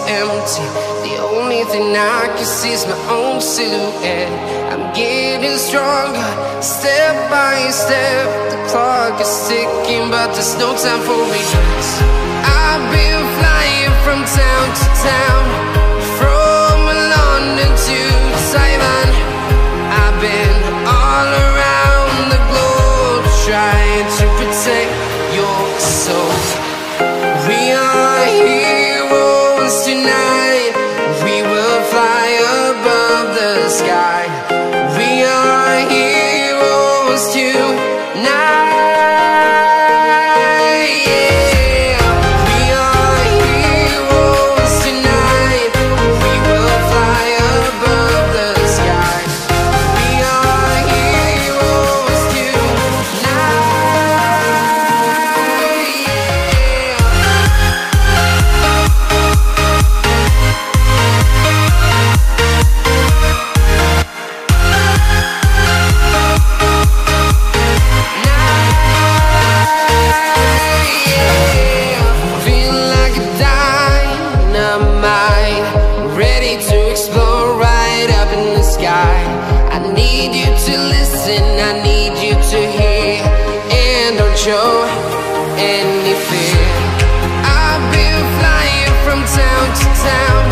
empty. The only thing I can see is my own silhouette. I'm getting stronger, step by step. The clock is ticking, but there's no time for regrets. I've been flying from town to town, from London to Taiwan. I've been all around the globe, trying to protect your soul. We are heroes tonight. We will fly above the sky. We are heroes tonight. Yeah. We are heroes tonight. We will fly above the sky. We are heroes tonight. I need you to listen, I need you to hear, and don't show any fear. I've been flying from town to town,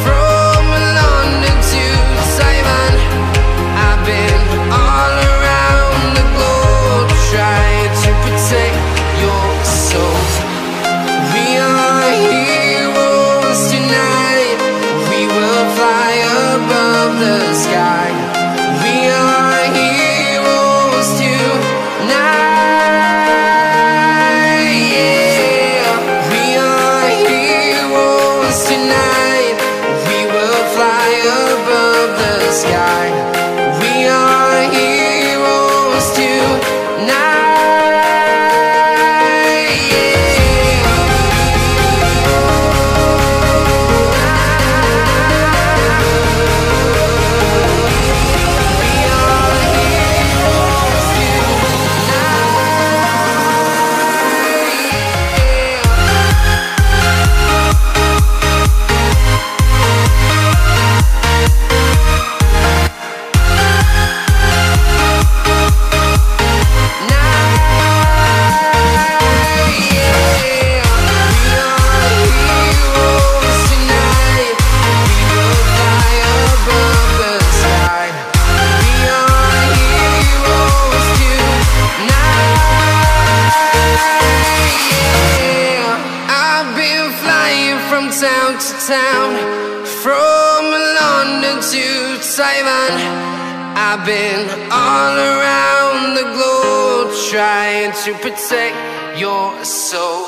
from London to Taiwan. I've been all around the globe, trying to protect your soul. We are heroes tonight. We will fly above the sky. We are heroes tonight. Yeah. We are heroes tonight. We will fly above the sky. We are heroes tonight. Town to town, from London to Taiwan. I've been all around the globe, trying to protect your soul.